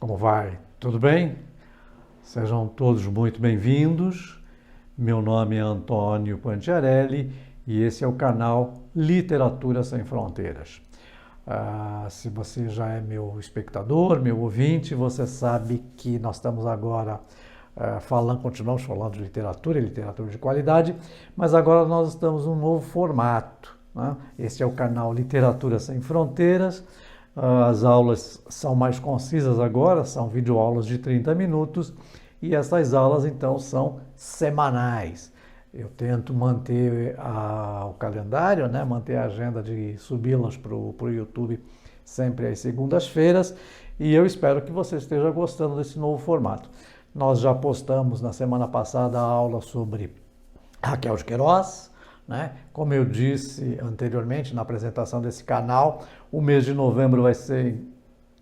Como vai? Tudo bem? Sejam todos muito bem-vindos. Meu nome é Antônio Pantiarelli e esse é o canal Literatura Sem Fronteiras. Se você já é meu espectador, meu ouvinte, você sabe que nós estamos agora continuamos falando de literatura, literatura de qualidade, mas agora nós estamos num novo formato, né? Esse é o canal Literatura Sem Fronteiras. As aulas são mais concisas agora, são videoaulas de 30 minutos e essas aulas então são semanais. Eu tento manter o calendário, né, manter a agenda de subi-las para o YouTube sempre às segundas-feiras e eu espero que você esteja gostando desse novo formato. Nós já postamos na semana passada a aula sobre Raquel de Queiroz, né? Como eu disse anteriormente na apresentação desse canal, o mês de novembro vai ser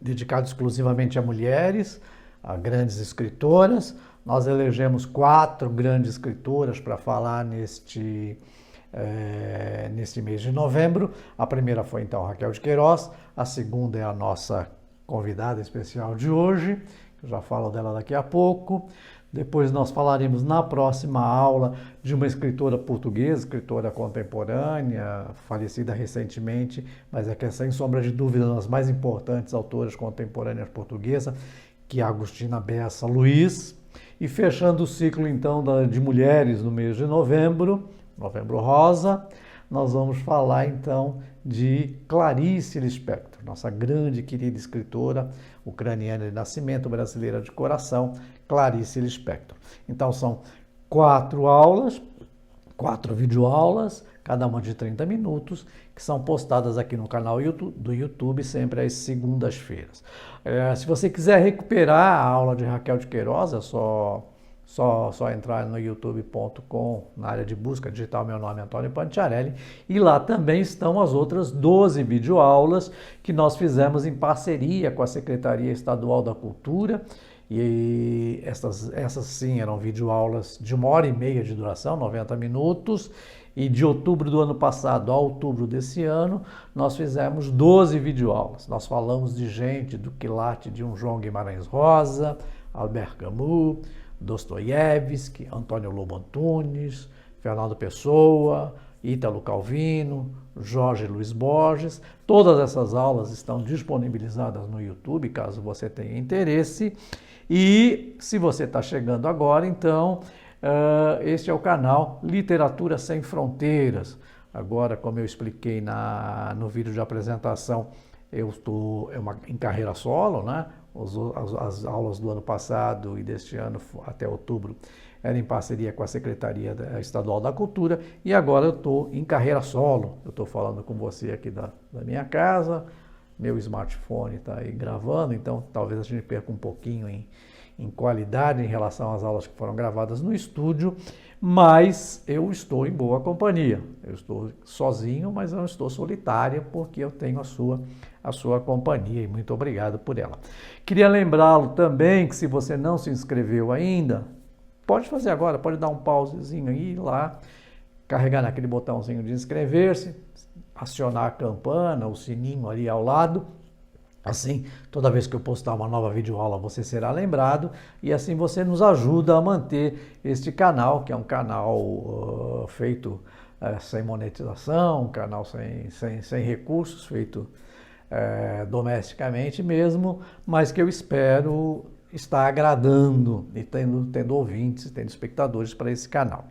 dedicado exclusivamente a mulheres, a grandes escritoras. Nós elegemos 4 grandes escritoras para falar neste mês de novembro. A primeira foi então Raquel de Queiroz, a segunda é a nossa convidada especial de hoje, eu já falo dela daqui a pouco. Depois nós falaremos na próxima aula de uma escritora portuguesa, escritora contemporânea, falecida recentemente, mas é que é sem sombra de dúvida uma das mais importantes autoras contemporâneas portuguesas, que é a Agostina Bessa Luiz. E fechando o ciclo então de mulheres no mês de novembro, Novembro Rosa, nós vamos falar então de Clarice Lispector, nossa grande querida escritora ucraniana de nascimento, brasileira de coração, Clarice Lispector. Então são 4 aulas, 4 videoaulas, cada uma de 30 minutos, que são postadas aqui no canal do YouTube sempre às segundas-feiras. Se você quiser recuperar a aula de Raquel de Queiroz, é só entrar no youtube.com, na área de busca digital, meu nome é Antônio Pantiarelli, e lá também estão as outras 12 videoaulas que nós fizemos em parceria com a Secretaria Estadual da Cultura, e essas sim eram videoaulas de 1h30 de duração, 90 minutos, e de outubro do ano passado a outubro desse ano, nós fizemos 12 videoaulas. Nós falamos de gente do quilate de João Guimarães Rosa, Albert Camus, Dostoiévski, Antônio Lobo Antunes, Fernando Pessoa, Ítalo Calvino, Jorge Luiz Borges. Todas essas aulas estão disponibilizadas no YouTube, caso você tenha interesse. E se você está chegando agora, então, este é o canal Literatura Sem Fronteiras. Agora, como eu expliquei no vídeo de apresentação, eu estou em carreira solo, né? As aulas do ano passado e deste ano até outubro eram em parceria com a Secretaria Estadual da Cultura e agora eu estou em carreira solo. Eu estou falando com você aqui da minha casa, meu smartphone está aí gravando, então talvez a gente perca um pouquinho em qualidade em relação às aulas que foram gravadas no estúdio, mas eu estou em boa companhia. Eu estou sozinho, mas não estou solitária porque eu tenho a sua companhia e muito obrigado por ela. Queria lembrá-lo também que se você não se inscreveu ainda, pode fazer agora, pode dar um pausezinho aí lá, carregar naquele botãozinho de inscrever-se, acionar a campana, o sininho ali ao lado. Assim, toda vez que eu postar uma nova videoaula, você será lembrado e assim você nos ajuda a manter este canal, que é um canal feito sem monetização, um canal sem recursos, feito domesticamente mesmo, mas que eu espero estar agradando e tendo ouvintes, tendo espectadores para esse canal.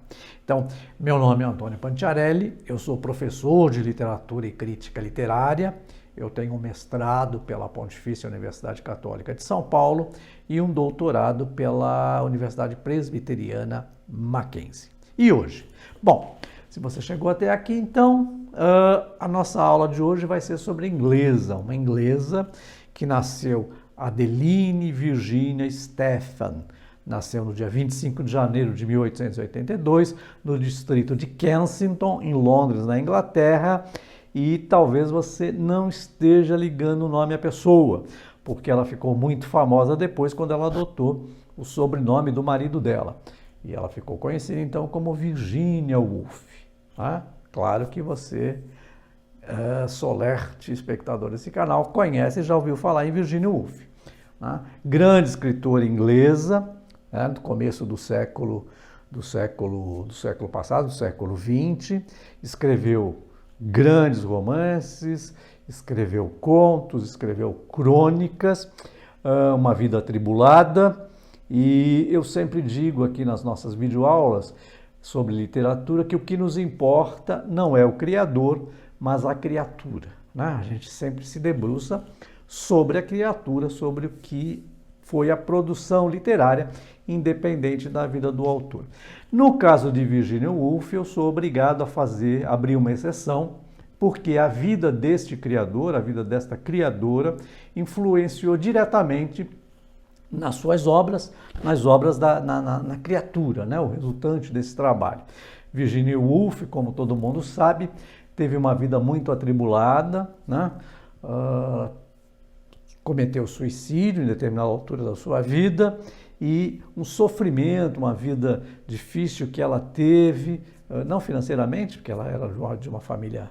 Então, meu nome é Antônio Pantiarelli, eu sou professor de literatura e crítica literária. Eu tenho um mestrado pela Pontifícia Universidade Católica de São Paulo e um doutorado pela Universidade Presbiteriana Mackenzie. E hoje? Bom, se você chegou até aqui, então, a nossa aula de hoje vai ser sobre inglesa, uma inglesa que nasceu Adeline Virginia Stephan. Nasceu no dia 25 de janeiro de 1882, no distrito de Kensington, em Londres, na Inglaterra. E talvez você não esteja ligando o nome à pessoa, porque ela ficou muito famosa depois quando ela adotou o sobrenome do marido dela. E ela ficou conhecida então como Virginia Woolf. Tá? Claro que você, solerte espectador desse canal, conhece e já ouviu falar em Virginia Woolf. né? Grande escritora inglesa, né? Do começo do século passado, do século XX, escreveu grandes romances, escreveu contos, escreveu crônicas, uma vida atribulada, e eu sempre digo aqui nas nossas videoaulas sobre literatura que o que nos importa não é o criador, mas a criatura, né? A gente sempre se debruça sobre a criatura, sobre o que foi a produção literária, independente da vida do autor. No caso de Virginia Woolf, eu sou obrigado a abrir uma exceção, porque a vida deste criador, a vida desta criadora, influenciou diretamente nas suas obras, nas obras na criatura, né? O resultante desse trabalho. Virginia Woolf, como todo mundo sabe, teve uma vida muito atribulada, né? Cometeu suicídio em determinada altura da sua vida e um sofrimento, uma vida difícil que ela teve, não financeiramente, porque ela era de uma família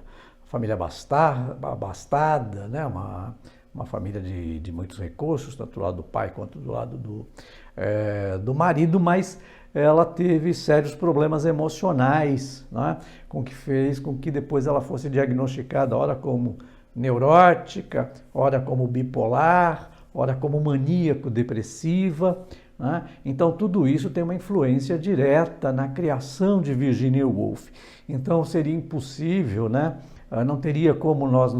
abastada, né? Uma família de muitos recursos, tanto do lado do pai quanto do lado do marido, mas ela teve sérios problemas emocionais, né? Que fez com que depois ela fosse diagnosticada, ora como neurótica, ora como bipolar, ora como maníaco-depressiva, né? Então tudo isso tem uma influência direta na criação de Virginia Woolf. Então seria impossível, né? Não teria como nós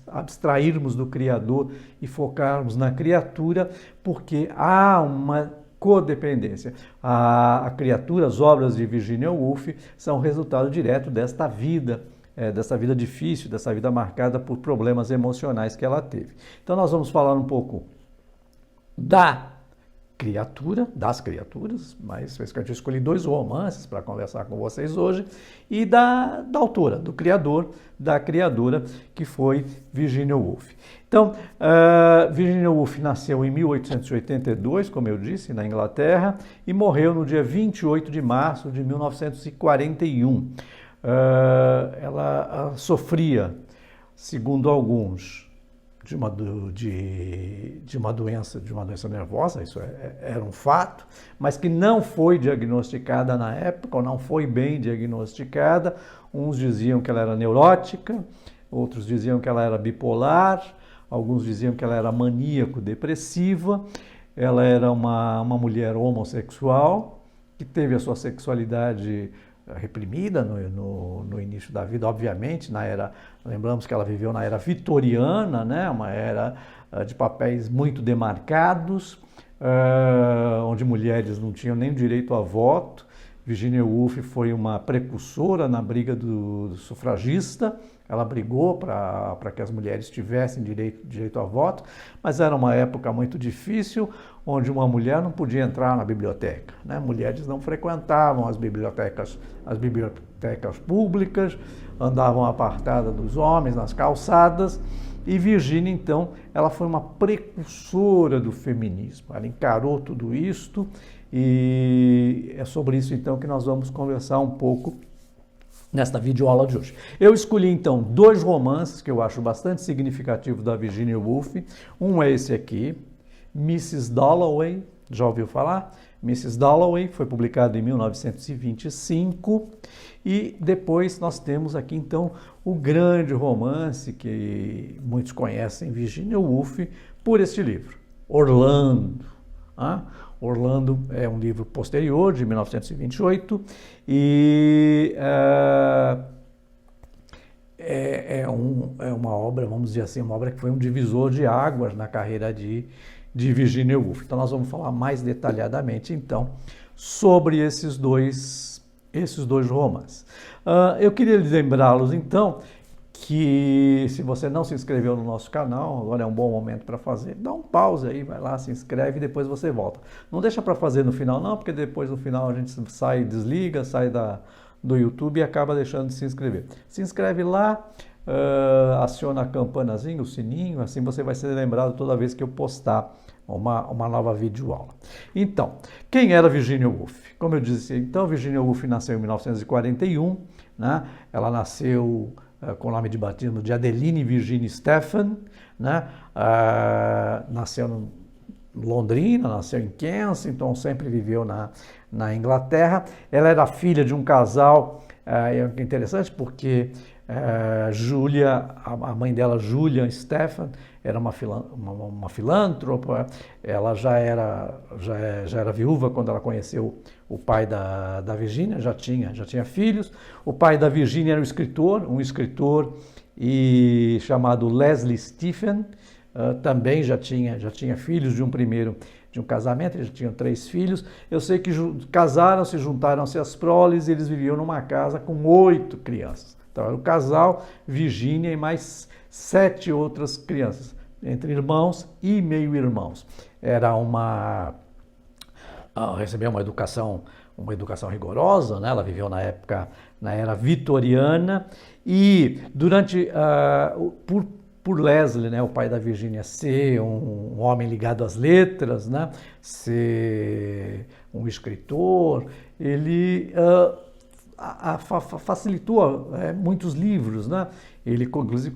abstrairmos do Criador e focarmos na criatura, porque há uma codependência. A criatura, as obras de Virginia Woolf são resultado direto desta vida difícil, dessa vida marcada por problemas emocionais que ela teve. Então nós vamos falar um pouco das criaturas, mas especificamente eu escolhi 2 romances para conversar com vocês hoje, e da autora, do criador, da criadora, que foi Virginia Woolf. Então, Virginia Woolf nasceu em 1882, como eu disse, na Inglaterra, e morreu no dia 28 de março de 1941. Ela sofria, segundo alguns, de uma doença nervosa, isso era um fato, mas que não foi diagnosticada na época, ou não foi bem diagnosticada. Uns diziam que ela era neurótica, outros diziam que ela era bipolar, alguns diziam que ela era maníaco-depressiva. Ela era uma mulher homossexual, que teve a sua sexualidade reprimida no início da vida, obviamente, lembramos que ela viveu na era vitoriana, né? Uma era de papéis muito demarcados, onde mulheres não tinham nem direito a voto. Virginia Woolf foi uma precursora na briga do sufragista. Ela brigou para que as mulheres tivessem direito a voto, mas era uma época muito difícil, onde uma mulher não podia entrar na biblioteca, né? Mulheres não frequentavam as bibliotecas públicas, andavam apartadas dos homens nas calçadas, e Virginia, então, ela foi uma precursora do feminismo. Ela encarou tudo isto, e é sobre isso, então, que nós vamos conversar um pouco nesta videoaula de hoje. Eu escolhi, então, 2 romances que eu acho bastante significativos da Virginia Woolf. Um é esse aqui, Mrs. Dalloway, já ouviu falar? Mrs. Dalloway, foi publicado em 1925, e depois nós temos aqui, então, o grande romance que muitos conhecem, Virginia Woolf, por este livro, Orlando. Orlando é um livro posterior, de 1928, e é uma obra, vamos dizer assim, uma obra que foi um divisor de águas na carreira de Virginia Woolf. Então nós vamos falar mais detalhadamente, então, sobre esses dois romances. Eu queria lembrá-los, então, que se você não se inscreveu no nosso canal, agora é um bom momento para fazer. Dá um pause aí, vai lá, se inscreve e depois você volta. Não deixa para fazer no final não, porque depois no final a gente desliga, sai do YouTube e acaba deixando de se inscrever. Se inscreve lá, aciona a campanazinha, o sininho, assim você vai ser lembrado toda vez que eu postar uma nova videoaula. Então, quem era Virginia Woolf? Como eu disse, então, Virginia Woolf nasceu em 1941, né? Ela nasceu com o nome de batismo de Adeline Virginia Stephan, né? Nasceu londrina, nasceu em Kensington, sempre viveu na Inglaterra. Ela era filha de um casal, é interessante porque Julia, a mãe dela, Julia Stephan, era uma filântropa. Ela já era viúva quando ela conheceu o pai da Virginia, já tinha filhos. O pai da Virginia era um escritor chamado Leslie Stephen, também já tinha filhos de um casamento, eles já tinham 3 filhos. Eu sei que casaram-se, juntaram-se as proles e eles viviam numa casa com 8 crianças. Então era o casal, Virginia e mais 7 outras crianças, entre irmãos e meio-irmãos. Recebeu uma educação rigorosa, né? Ela viveu na era vitoriana e por Leslie, né, o pai da Virginia, ser um homem ligado às letras, né, ser um escritor, ele facilitou muitos livros, né? Ele inclusive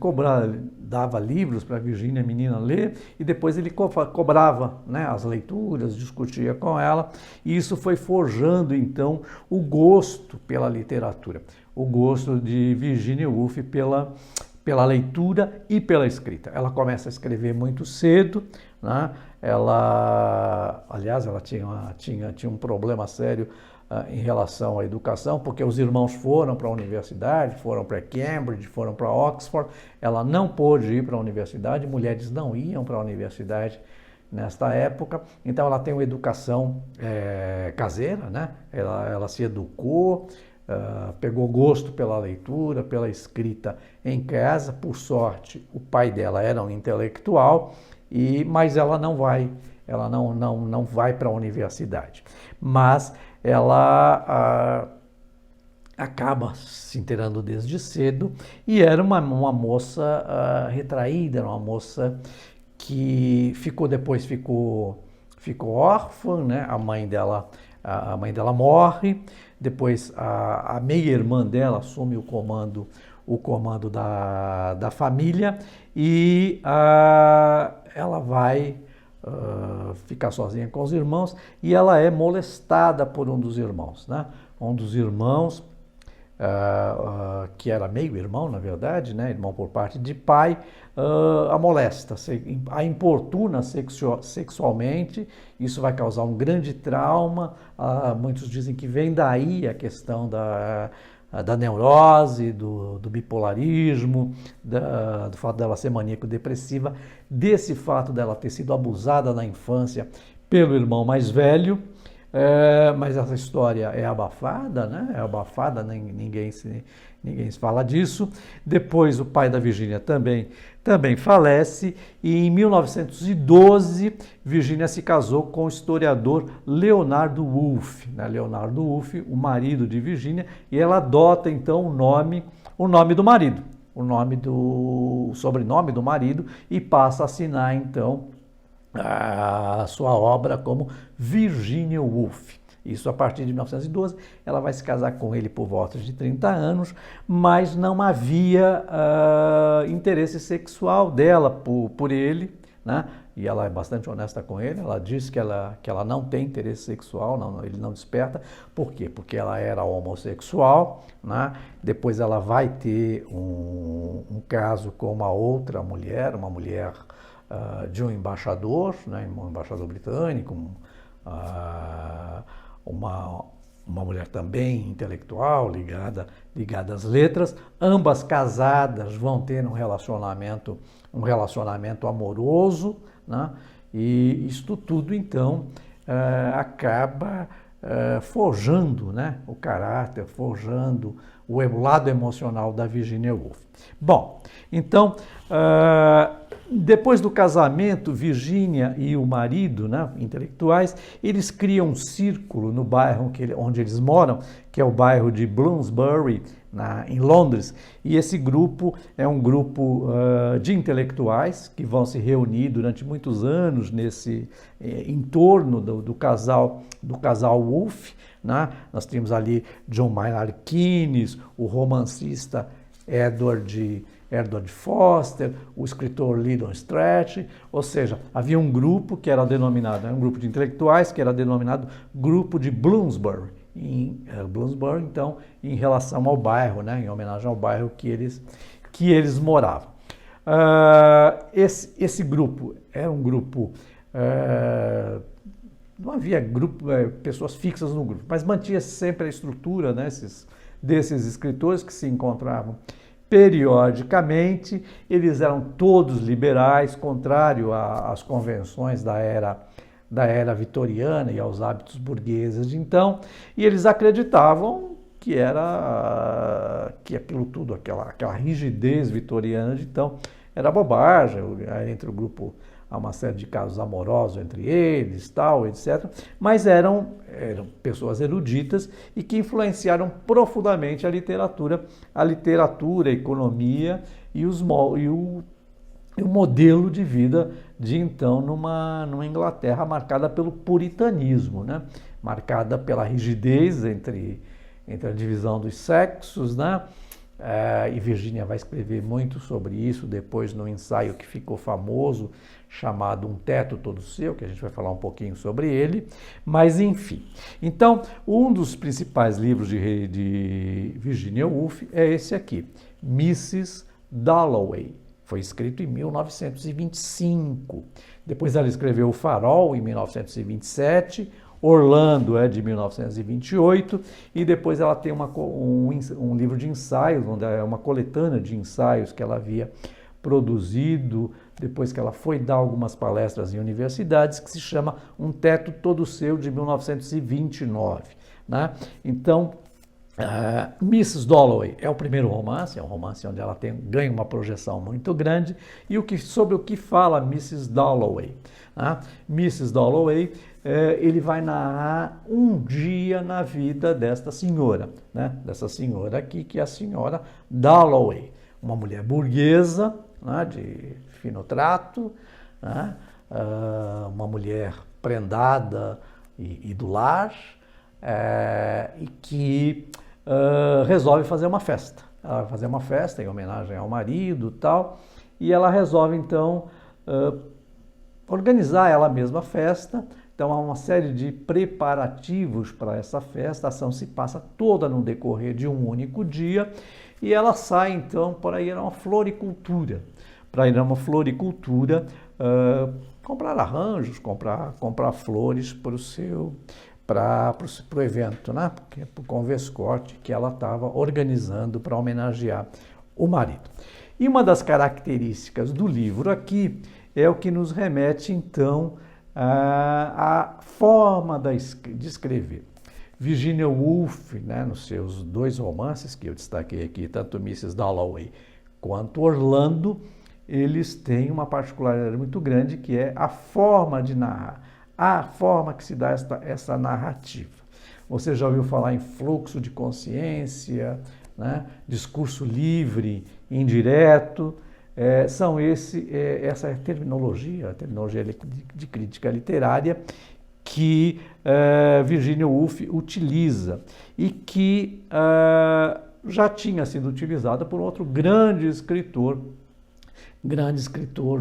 dava livros para a Virginia menina ler e depois ele cobrava, né, as leituras, discutia com ela, e isso foi forjando então o gosto pela literatura, o gosto de Virginia Woolf pela leitura e pela escrita. Ela começa a escrever muito cedo, né? Aliás, ela tinha um problema sério em relação à educação, porque os irmãos foram para a universidade, foram para Cambridge, foram para Oxford. Ela não pôde ir para a universidade, mulheres não iam para a universidade nesta época, então ela tem uma educação caseira, né? Ela se educou, pegou gosto pela leitura, pela escrita em casa. Por sorte, o pai dela era um intelectual, mas ela não vai para a universidade. Mas ela acaba se inteirando desde cedo e era uma moça retraída, era uma moça que depois ficou órfã, né? A mãe dela morre, depois a meia-irmã dela assume o comando da família e ela vai ficar sozinha com os irmãos e ela é molestada por um dos irmãos, né? Um dos irmãos, que era meio-irmão, na verdade, né? Irmão por parte de pai, a molesta, a importuna sexualmente. Isso vai causar um grande trauma. Muitos dizem que vem daí a questão da neurose, do bipolarismo, do fato dela ser maníaco-depressiva, desse fato dela ter sido abusada na infância pelo irmão mais velho. Mas essa história é abafada, né? É abafada, ninguém se fala disso. Depois o pai da Virginia também falece e em 1912 Virginia se casou com o historiador Leonardo Woolf, né? Leonardo Woolf, o marido de Virginia, e ela adota então o nome do marido, o sobrenome do marido, e passa a assinar então a sua obra como Virginia Woolf. Isso a partir de 1912, ela vai se casar com ele por volta de 30 anos, mas não havia interesse sexual dela por ele, né? E ela é bastante honesta com ele, ela diz que ela não tem interesse sexual, ele não desperta. Por quê? Porque ela era homossexual, né? Depois ela vai ter um caso com uma outra mulher, de um embaixador, né, um embaixador britânico, uma mulher também intelectual, ligada às letras. Ambas casadas vão ter um relacionamento amoroso, né, e isto tudo então acaba forjando, né, o caráter, forjando o lado emocional da Virginia Woolf. Bom, então, depois do casamento, Virginia e o marido, né, intelectuais, eles criam um círculo no bairro onde eles moram, que é o bairro de Bloomsbury, em Londres, e esse grupo é um grupo de intelectuais que vão se reunir durante muitos anos em torno do casal Woolf, né? Nós temos ali John Maynard Keynes, o romancista Edward Edward Foster, o escritor Lyndon Stratton, ou seja, havia um grupo que era denominado, um grupo de intelectuais que era denominado Grupo de Bloomsbury, Bloomsbury, então, em relação ao bairro, né, em homenagem ao bairro que eles moravam. Esse grupo era um grupo, não havia pessoas fixas no grupo, mas mantinha sempre a estrutura, né, desses escritores que se encontravam periodicamente. Eles eram todos liberais, contrário às convenções da era vitoriana e aos hábitos burgueses de então, e eles acreditavam que aquilo tudo, aquela rigidez vitoriana de então, era bobagem. Entre o grupo há uma série de casos amorosos entre eles, tal, etc. Mas eram pessoas eruditas e que influenciaram profundamente a literatura, a economia e o modelo de vida de então numa Inglaterra marcada pelo puritanismo, né? Marcada pela rigidez entre a divisão dos sexos, né? E Virginia vai escrever muito sobre isso depois no ensaio que ficou famoso, chamado Um Teto Todo Seu, que a gente vai falar um pouquinho sobre ele, mas enfim. Então, um dos principais livros de Virginia Woolf é esse aqui, Mrs. Dalloway. Foi escrito em 1925. Depois ela escreveu O Farol, em 1927, Orlando é de 1928, e depois ela tem um livro de ensaios, onde é uma coletânea de ensaios que ela havia produzido depois que ela foi dar algumas palestras em universidades, que se chama Um Teto Todo Seu, de 1929. Né? Então, Mrs. Dalloway é o primeiro romance, é um romance onde ela ganha uma projeção muito grande, e sobre o que fala Mrs. Dalloway. Né? Mrs. Dalloway, ele vai narrar um dia na vida desta senhora, né? Dessa senhora aqui, que é a senhora Dalloway, uma mulher burguesa, né? De fino trato, né? Uma mulher prendada e do lar, e que resolve fazer uma festa. Ela vai fazer uma festa em homenagem ao marido e tal, e ela resolve então organizar ela mesma a festa. Então há uma série de preparativos para essa festa. A ação se passa toda no decorrer de um único dia, e ela sai então para ir a uma floricultura. Comprar arranjos, comprar flores para o evento, né? Para o convescorte que ela estava organizando para homenagear o marido. E uma das características do livro aqui é o que nos remete então à forma de escrever. Virginia Woolf, né, nos seus dois romances que eu destaquei aqui, tanto Mrs. Dalloway quanto Orlando, eles têm uma particularidade muito grande, que é a forma de narrar, a forma que se dá essa narrativa. Você já ouviu falar em fluxo de consciência, né? Discurso livre, indireto, essa é a terminologia de crítica literária que Virginia Woolf utiliza e que já tinha sido utilizada por outro grande escritor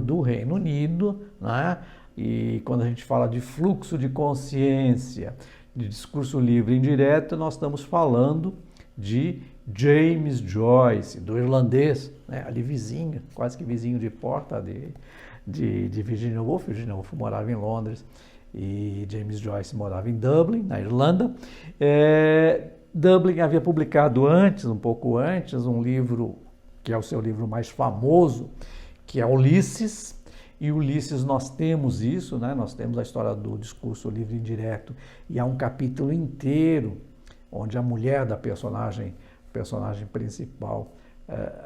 do Reino Unido, né? E quando a gente fala de fluxo de consciência, de discurso livre e indireto, nós estamos falando de James Joyce, do irlandês, né? Ali vizinho, quase que vizinho de porta de Virginia Woolf. Virginia Woolf morava em Londres e James Joyce morava em Dublin, na Irlanda. Dublin havia publicado um pouco antes, um livro que é o seu livro mais famoso, que é Ulisses. E Ulisses, nós temos isso, né? Nós temos a história do discurso livre e indireto, e há um capítulo inteiro onde a mulher da personagem principal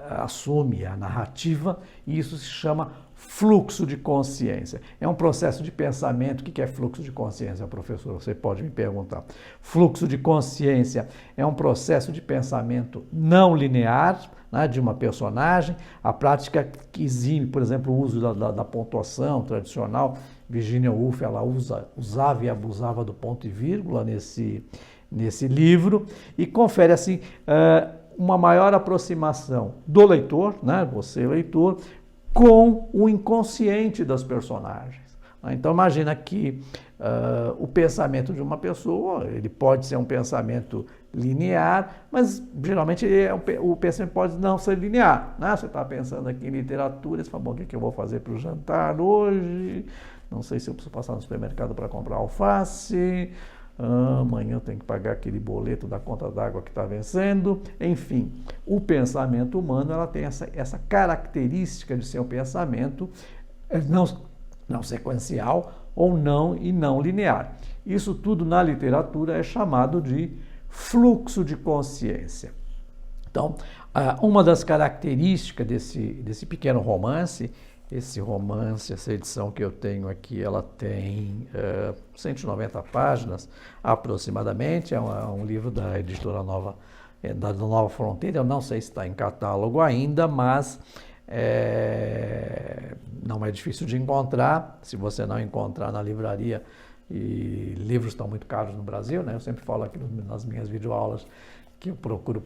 assume a narrativa, e isso se chama fluxo de consciência. É um processo de pensamento. O que é fluxo de consciência, professor? Você pode me perguntar. Fluxo de consciência é um processo de pensamento não linear, né, de uma personagem. A prática que exime, por exemplo, o uso da pontuação tradicional. Virginia Woolf, ela usava e abusava do ponto e vírgula nesse livro, e confere assim uma maior aproximação do leitor, né, você leitor, com o inconsciente das personagens. Então imagina que o pensamento de uma pessoa, ele pode ser um pensamento linear, mas geralmente o pensamento pode não ser linear. Né? Você está pensando aqui em literatura, você fala, bom, o que eu vou fazer para o jantar hoje? Não sei se eu preciso passar no supermercado para comprar alface, amanhã eu tenho que pagar aquele boleto da conta d'água que está vencendo. Enfim, o pensamento humano ela tem essa característica de ser um pensamento não sequencial ou não linear. Isso tudo na literatura é chamado de fluxo de consciência. Então, uma das características desse pequeno romance, essa edição que eu tenho aqui, ela tem 190 páginas aproximadamente, é um livro da editora da Nova Fronteira, eu não sei se está em catálogo ainda, mas não é difícil de encontrar. Se você não encontrar na livraria, e livros estão muito caros no Brasil, né? Eu sempre falo aqui nas minhas videoaulas que eu procuro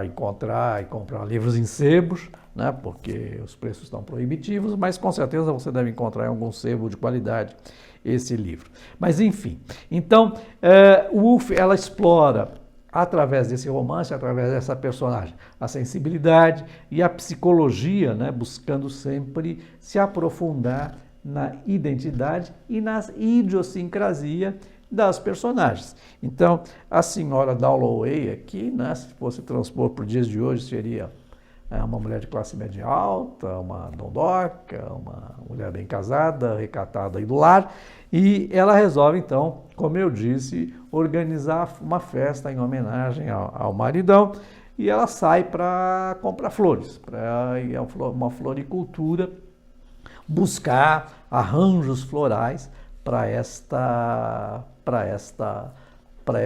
encontrar e comprar livros em sebos, né? Porque os preços estão proibitivos, mas com certeza você deve encontrar em algum sebo de qualidade esse livro. Mas enfim, então Woolf ela explora através desse romance, através dessa personagem, a sensibilidade e a psicologia, né? Buscando sempre se aprofundar na identidade e na idiosincrasia das personagens. Então, a senhora Dalloway aqui, né, se fosse transpor para os dias de hoje, seria uma mulher de classe média alta, uma dondoca, uma mulher bem casada, recatada e do lar, e ela resolve, então, como eu disse, organizar uma festa em homenagem ao maridão, e ela sai para comprar flores, para ir a uma floricultura, buscar arranjos florais para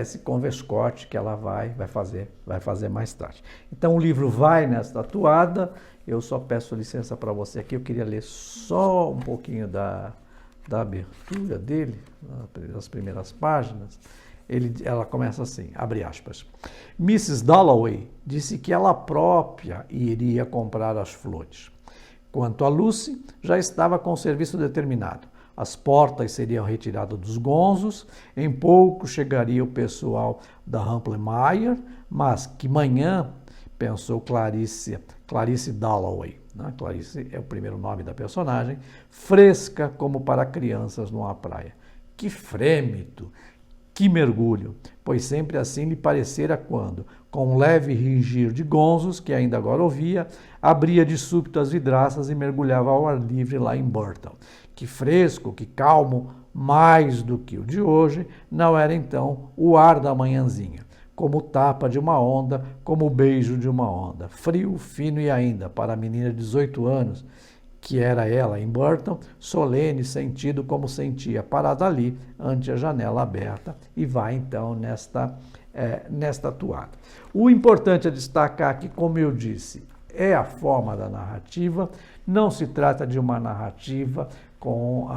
esse converscote que ela vai fazer mais tarde. Então o livro vai nesta toada. Eu só peço licença para você aqui, eu queria ler só um pouquinho da abertura dele, das primeiras páginas. Ela começa assim, abre aspas. Mrs. Dalloway disse que ela própria iria comprar as flores. Quanto a Lucy, já estava com o serviço determinado. As portas seriam retiradas dos gonzos, em pouco chegaria o pessoal da Rumpelmayer, mas que manhã, pensou Clarice Dalloway, né? Clarice é o primeiro nome da personagem, fresca como para crianças numa praia. Que frêmito, que mergulho, pois sempre assim lhe parecera quando, com um leve ringir de gonzos, que ainda agora ouvia, abria de súbito as vidraças e mergulhava ao ar livre lá em Burton. Que fresco, que calmo, mais do que o de hoje, não era então o ar da manhãzinha, como tapa de uma onda, como o beijo de uma onda, frio, fino e ainda, para a menina de 18 anos, que era ela em Burton, solene, sentido como sentia, parada ali, ante a janela aberta, e vai então nesta toada. O importante é destacar aqui, como eu disse, é a forma da narrativa, não se trata de uma narrativa com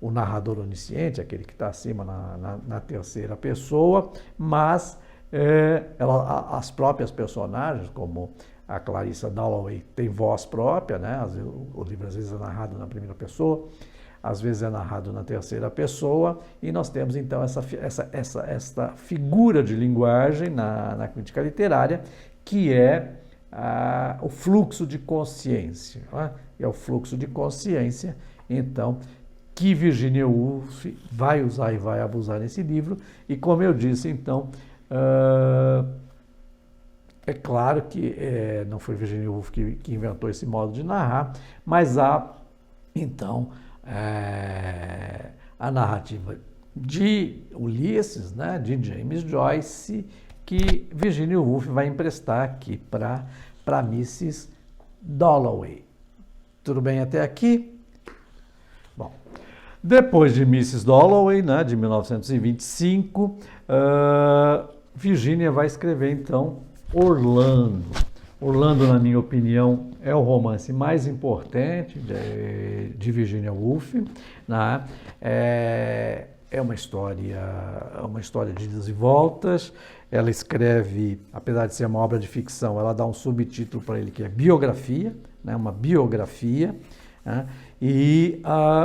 o narrador onisciente, aquele que está acima na terceira pessoa, mas as próprias personagens, como a Clarissa Dalloway, tem voz própria, né? O livro às vezes é narrado na primeira pessoa, às vezes é narrado na terceira pessoa, e nós temos então essa figura de linguagem na crítica literária, que é o fluxo de consciência. Né? É o fluxo de consciência, então, que Virginia Woolf vai usar e vai abusar nesse livro, e como eu disse, então, é claro que não foi Virginia Woolf que inventou esse modo de narrar, mas há, então, a narrativa de Ulisses, né, de James Joyce, que Virginia Woolf vai emprestar aqui para Mrs. Dalloway. Tudo bem até aqui? Bom, depois de Mrs. Dalloway, né, de 1925, Virginia vai escrever, então, Orlando. Orlando, na minha opinião, é o romance mais importante de Virginia Woolf, né? é uma história de idas e voltas. Ela escreve, apesar de ser uma obra de ficção, ela dá um subtítulo para ele que é biografia, né, uma biografia. Né, e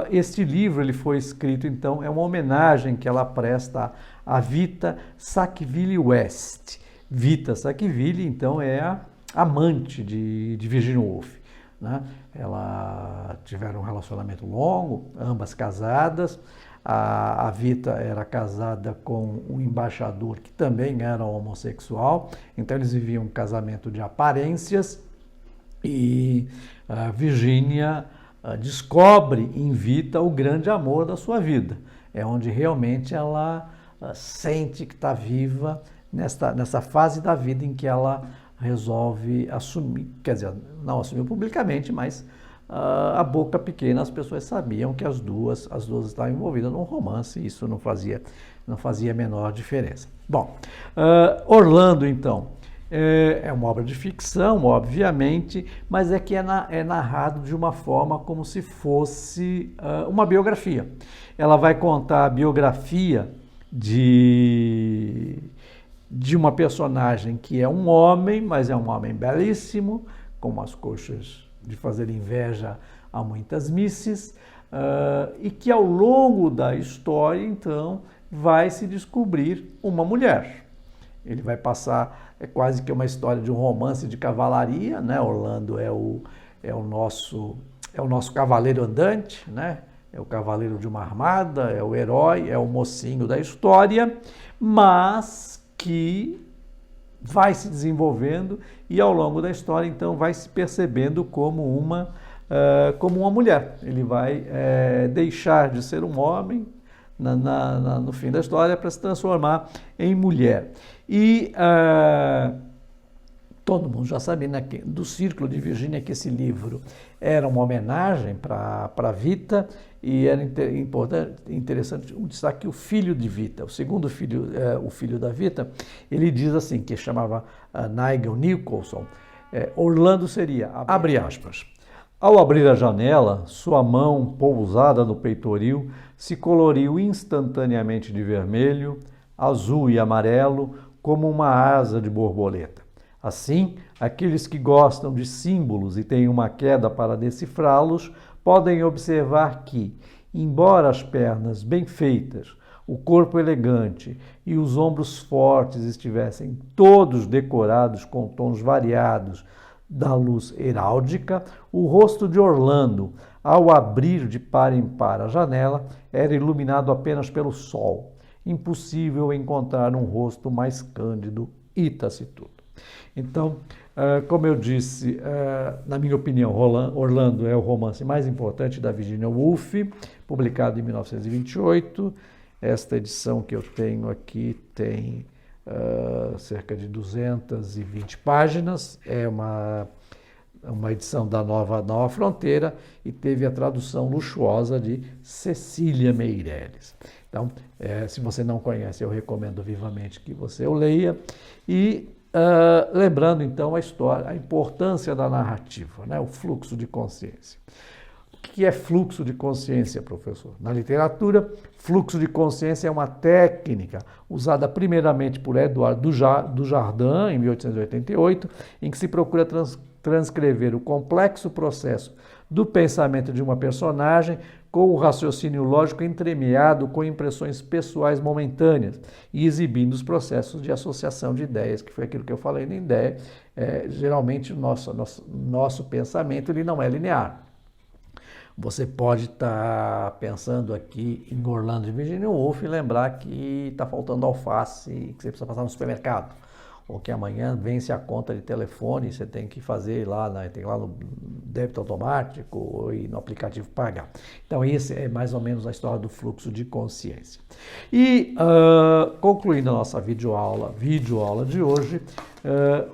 este livro ele foi escrito, então, é uma homenagem que ela presta a Vita Sackville-West. Vita Sackville, então, é a amante de Virginia Woolf. Né? Ela tiveram um relacionamento longo, ambas casadas. A Vita era casada com um embaixador que também era homossexual, então eles viviam um casamento de aparências e a Virginia descobre em Vita o grande amor da sua vida. É onde realmente ela sente que está viva nessa fase da vida em que ela resolve assumir, quer dizer, não assumiu publicamente, mas a boca pequena as pessoas sabiam que as duas estavam envolvidas num romance, e isso não fazia a menor diferença. Bom, Orlando, então, é uma obra de ficção, obviamente, mas é que é narrado de uma forma como se fosse uma biografia. Ela vai contar a biografia de uma personagem que é um homem, mas é um homem belíssimo, com as coxas de fazer inveja a muitas misses, e que ao longo da história, então, vai se descobrir uma mulher. Ele vai passar, é quase que uma história de um romance de cavalaria, né? Orlando é o nosso cavaleiro andante, né? É o cavaleiro de uma armada, é o herói, é o mocinho da história, mas que vai se desenvolvendo e ao longo da história, então, vai se percebendo como uma mulher. Ele vai deixar de ser um homem no fim da história para se transformar em mulher. E todo mundo já sabe, né, do Círculo de Virgínia, que esse livro era uma homenagem para Vita, e era interessante um destaque: o filho de Vita, o segundo filho, o filho da Vita, ele diz assim, que chamava Nigel Nicholson, Orlando seria, abre aspas, ao abrir a janela, sua mão pousada no peitoril se coloriu instantaneamente de vermelho, azul e amarelo, como uma asa de borboleta. Assim, aqueles que gostam de símbolos e têm uma queda para decifrá-los podem observar que, embora as pernas bem feitas, o corpo elegante e os ombros fortes estivessem todos decorados com tons variados da luz heráldica, o rosto de Orlando, ao abrir de par em par a janela, era iluminado apenas pelo sol. Impossível encontrar um rosto mais cândido e taciturno. Então, como eu disse, na minha opinião, Orlando é o romance mais importante da Virginia Woolf, publicado em 1928. Esta edição que eu tenho aqui tem cerca de 220 páginas, é uma edição da Nova Fronteira e teve a tradução luxuosa de Cecília Meirelles. Então, se você não conhece, eu recomendo vivamente que você o leia. E lembrando, então, a história, a importância da narrativa, né? O fluxo de consciência. O que é fluxo de consciência, professor? Na literatura, fluxo de consciência é uma técnica usada primeiramente por Edouard Dujardin, em 1888, em que se procura transcrever o complexo processo do pensamento de uma personagem com o raciocínio lógico entremeado com impressões pessoais momentâneas e exibindo os processos de associação de ideias, que foi aquilo que eu falei na ideia. Geralmente, o nosso pensamento ele não é linear. Você pode estar pensando aqui em Orlando de Virginia Woolf e lembrar que está faltando alface e que você precisa passar no supermercado. Ou que amanhã vence a conta de telefone e você tem que fazer lá, tem lá no débito automático ou no aplicativo pagar. Então, esse é mais ou menos a história do fluxo de consciência. E, concluindo a nossa videoaula de hoje,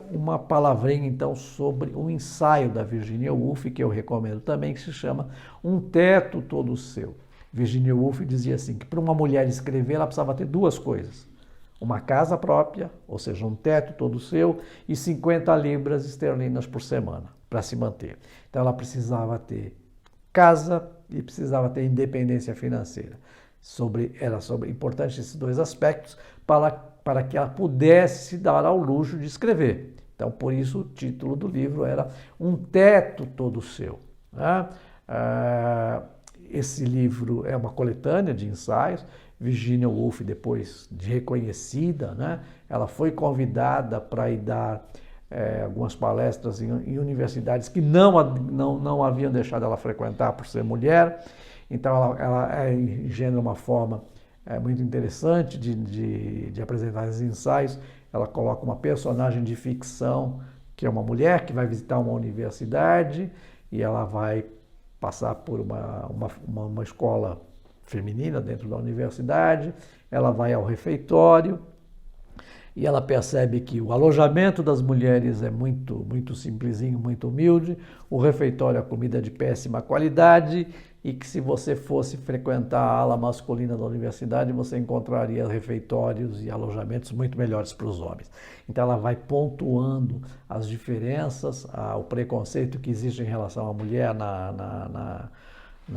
uma palavrinha, então, sobre um ensaio da Virginia Woolf, que eu recomendo também, que se chama Um Teto Todo Seu. Virginia Woolf dizia assim, que para uma mulher escrever, ela precisava ter duas coisas. Uma casa própria, ou seja, um teto todo seu, e 50 libras esterlinas por semana para se manter. Então ela precisava ter casa e precisava ter independência financeira. era importante esses dois aspectos para que ela pudesse se dar ao luxo de escrever. Então, por isso o título do livro era Um Teto Todo Seu. Né? Esse livro é uma coletânea de ensaios. Virginia Woolf, depois de reconhecida, né? Ela foi convidada para ir dar algumas palestras em universidades que não haviam deixado ela frequentar por ser mulher. Então ela engendra uma forma muito interessante de apresentar esses ensaios. Ela coloca uma personagem de ficção, que é uma mulher que vai visitar uma universidade e ela vai passar por uma escola feminina dentro da universidade, ela vai ao refeitório e ela percebe que o alojamento das mulheres é muito simplesinho, muito humilde, o refeitório, a comida é de péssima qualidade e que se você fosse frequentar a ala masculina da universidade, você encontraria refeitórios e alojamentos muito melhores para os homens. Então ela vai pontuando as diferenças, o preconceito que existe em relação à mulher na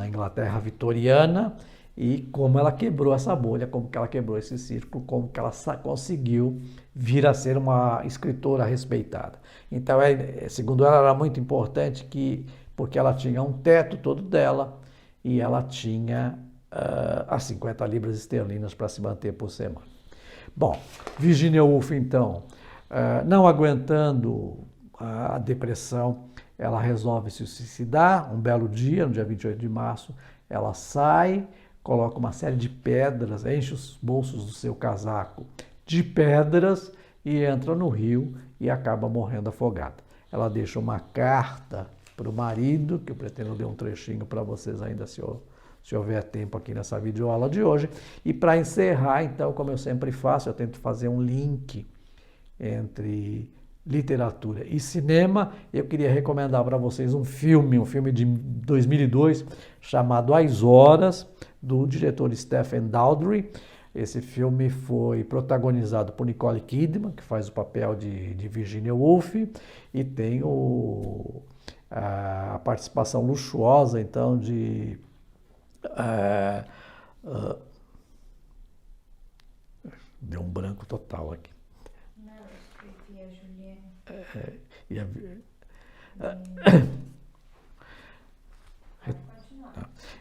Inglaterra vitoriana, e como ela quebrou essa bolha, como que ela quebrou esse círculo, como que ela conseguiu vir a ser uma escritora respeitada. Então, segundo ela, era muito importante porque ela tinha um teto todo dela e ela tinha as 50 libras esterlinas para se manter por semana. Bom, Virginia Woolf, então, não aguentando a depressão, ela resolve se suicidar. Um belo dia, no dia 28 de março, ela sai, coloca uma série de pedras, enche os bolsos do seu casaco de pedras e entra no rio e acaba morrendo afogada. Ela deixa uma carta para o marido, que eu pretendo ler um trechinho para vocês ainda se houver tempo aqui nessa videoaula de hoje. E para encerrar, então, como eu sempre faço, eu tento fazer um link entre literatura e cinema. Eu queria recomendar para vocês um filme de 2002 chamado As Horas, do diretor Stephen Daldry. Esse filme foi protagonizado por Nicole Kidman, que faz o papel de Virginia Woolf, e tem a participação luxuosa, então, de... deu um branco total aqui.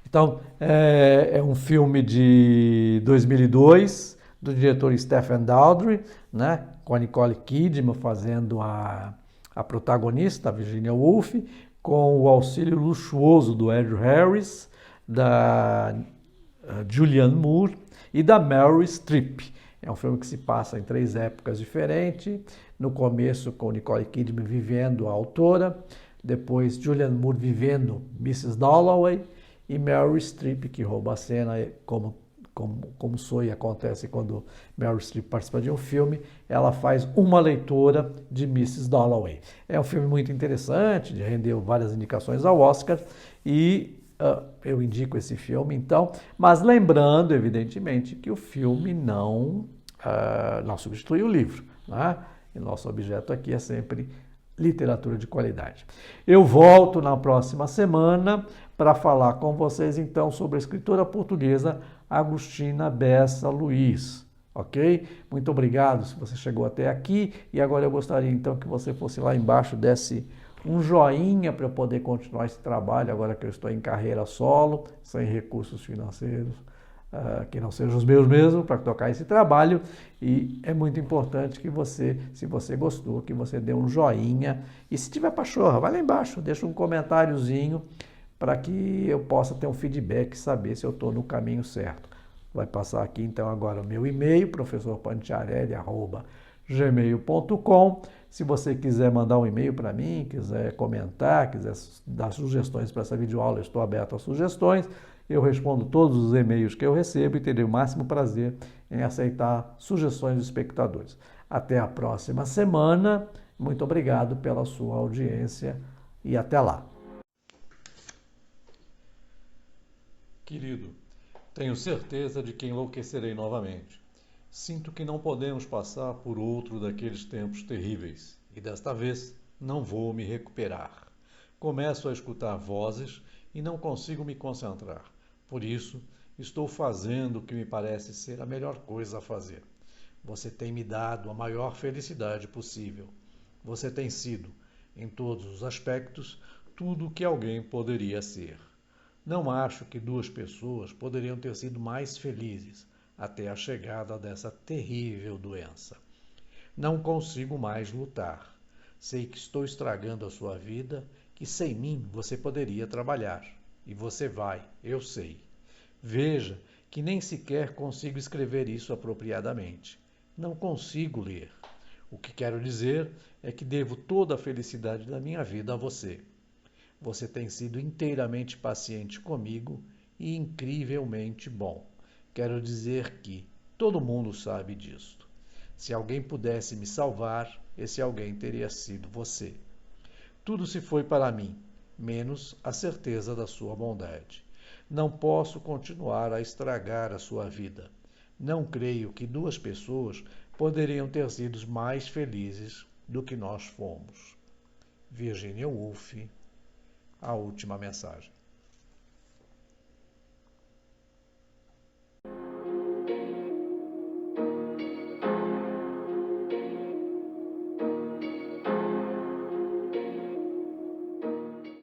Então, é um filme de 2002, do diretor Stephen Daldry, né, com a Nicole Kidman fazendo a protagonista, a Virginia Woolf, com o auxílio luxuoso do Andrew Harris, da Julianne Moore e da Meryl Streep. É um filme que se passa em 3 épocas diferentes. No começo, com Nicole Kidman vivendo a autora, depois Julianne Moore vivendo Mrs. Dalloway e Meryl Streep, que rouba a cena, como soa e acontece quando Meryl Streep participa de um filme, ela faz uma leitora de Mrs. Dalloway. É um filme muito interessante, rendeu várias indicações ao Oscar e eu indico esse filme, então, mas lembrando, evidentemente, que o filme não substitui o livro, né? E nosso objeto aqui é sempre literatura de qualidade. Eu volto na próxima semana para falar com vocês, então, sobre a escritora portuguesa Agostina Bessa Luiz, ok? Muito obrigado se você chegou até aqui e agora eu gostaria, então, que você fosse lá embaixo, desse um joinha para eu poder continuar esse trabalho, agora que eu estou em carreira solo, sem recursos financeiros, que não sejam os meus mesmo, para tocar esse trabalho. E é muito importante que você, se você gostou, que você dê um joinha. E se tiver pachorra, vai lá embaixo, deixa um comentáriozinho para que eu possa ter um feedback e saber se eu estou no caminho certo. Vai passar aqui então agora o meu e-mail, professorpantiarelli@gmail.com. Se você quiser mandar um e-mail para mim, quiser comentar, quiser dar sugestões para essa videoaula, eu estou aberto a sugestões. Eu respondo todos os e-mails que eu recebo e terei o máximo prazer em aceitar sugestões dos espectadores. Até a próxima semana. Muito obrigado pela sua audiência e até lá. Querido, tenho certeza de que enlouquecerei novamente. Sinto que não podemos passar por outro daqueles tempos terríveis e desta vez não vou me recuperar. Começo a escutar vozes e não consigo me concentrar. Por isso, Estou fazendo o que me parece ser a melhor coisa a fazer. Você tem me dado a maior felicidade possível. Você tem sido, em todos os aspectos, tudo o que alguém poderia ser. Não acho que duas pessoas poderiam ter sido mais felizes até a chegada dessa terrível doença. Não consigo mais lutar. Sei que estou estragando a sua vida, que sem mim você poderia trabalhar. E você vai, eu sei. Veja que nem sequer consigo escrever isso apropriadamente. Não consigo ler. O que quero dizer é que devo toda a felicidade da minha vida a você. Você tem sido inteiramente paciente comigo e incrivelmente bom. Quero dizer que todo mundo sabe disto. Se alguém pudesse me salvar, esse alguém teria sido você. Tudo se foi para mim, menos a certeza da sua bondade. Não posso continuar a estragar a sua vida. Não creio que duas pessoas poderiam ter sido mais felizes do que nós fomos. Virginia Woolf, A Última Mensagem.